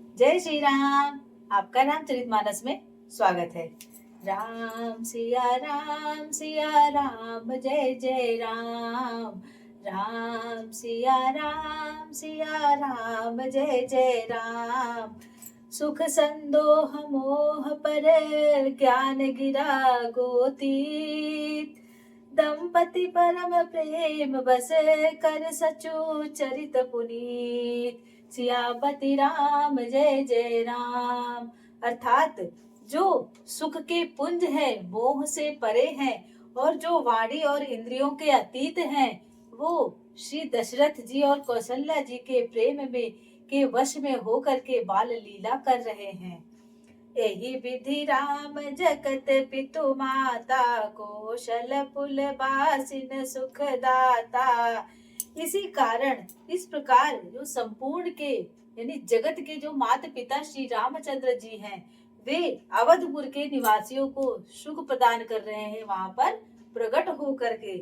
जय श्री राम। आपका रामचरितमानस में स्वागत है। राम सिया राम जय जय राम। सिया राम जय जय राम। सुख संदोह मोह पर ज्ञान गिरा गोतीत। दंपति परम प्रेम बस कर सचु चरित पुनीत। सियापति राम जय जय राम। अर्थात जो सुख के पुंज है, मोह से परे हैं और जो वाणी और इंद्रियों के अतीत हैं, वो श्री दशरथ जी और कौशल्या जी के प्रेम में के वश में होकर के बाल लीला कर रहे हैं। एहि विधि राम जगत पितु माता, कौशल बासिन सुख दाता। इसी कारण इस प्रकार जो संपूर्ण के यानी जगत के जो माता पिता श्री रामचंद्र जी हैं, वे अवधपुर के निवासियों को सुख प्रदान कर रहे हैं वहां पर प्रकट होकर के।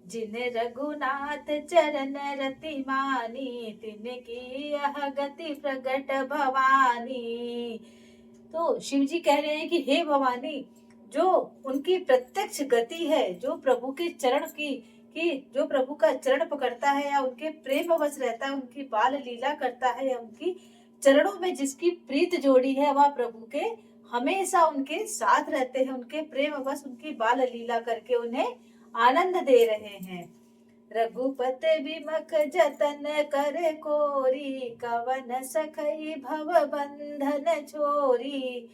जिन रघुनाथ चरण रति मानी, तिनकी यह गति प्रगट भवानी। तो शिव जी कह रहे हैं कि हे भवानी, जो उनकी प्रत्यक्ष गति है, जो प्रभु के चरण की जो प्रभु का चरण पकड़ता है या उनके प्रेम वश रहता है, उनकी बाल लीला करता है या उनकी चरणों में जिसकी प्रीत जोड़ी है, वह प्रभु के हमेशा उनके साथ रहते हैं, उनके प्रेम वश उनकी बाल लीला करके उन्हें आनंद दे रहे हैं। रघुपत विमख जतन करे कोरी, कवन सखई भव बंधन छोरी।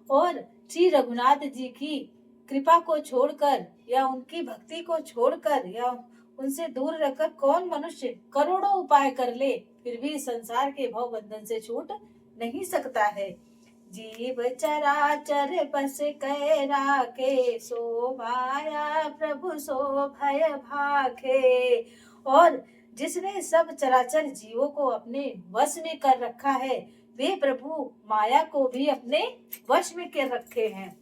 और श्री रघुनाथ जी की कृपा को छोड़कर या उनकी भक्ति को छोड़कर या उनसे दूर रहकर कौन मनुष्य करोड़ों उपाय कर ले, फिर भी संसार के भव बंधन से छूट नहीं सकता है। जीव चराचर बस कह राखे, सो माया प्रभु सो भय भाखे। और जिसने सब चराचर जीवों को अपने वश में कर रखा है, वे प्रभु माया को भी अपने वश में कर रखे हैं।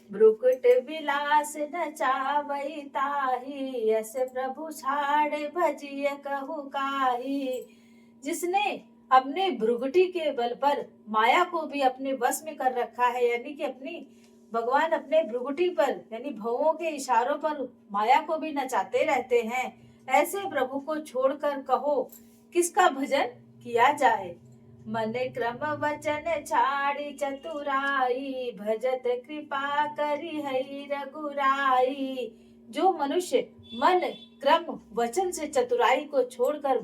ब्रुकुट विलास न चावई ताही, यस प्रभु छाड़े भजिय कहु काही। जिसने अपने भ्रुगुटी के बल पर माया को भी अपने वश में कर रखा है, यानी कि अपनी भगवान अपने भ्रुगुटी पर यानी भवों के इशारों पर माया को भी नचाते रहते हैं, ऐसे प्रभु को छोड़कर कहो किसका भजन किया जाए। मन क्रम वचन छाड़ी चतुराई, भजत कृपा करी हरि रघुराई। जो मनुष्य मन क्रम वचन से चतुराई को छोड़कर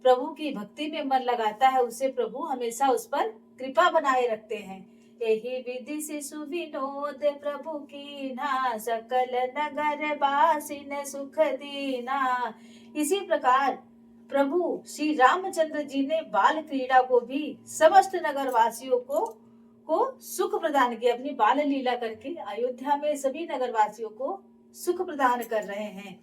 प्रभु की भक्ति में मन लगाता है, उसे प्रभु हमेशा उस पर कृपा बनाए रखते हैं। यही विधि शिशु विनोद प्रभु कीन्हा, सकल नगर बासिन सुख दीना। इसी प्रकार प्रभु श्री रामचंद्र जी ने बाल क्रीड़ा को भी समस्त नगर वासियों को सुख प्रदान किया। अपनी बाल लीला करके अयोध्या में सभी नगर वासियों को सुख प्रदान कर रहे हैं।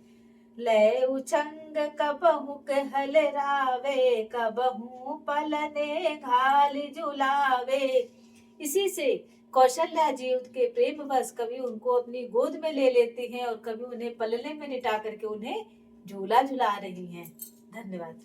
ले उछंग कबहु कहल रावे, कबहु पलने घाल झुलावे। इसी से कौशल्या जी उनके प्रेम बस कभी उनको अपनी गोद में ले लेती हैं और कभी उन्हें पलने में लिटा करके उन्हें झूला झुला रही हैं। धन्यवाद।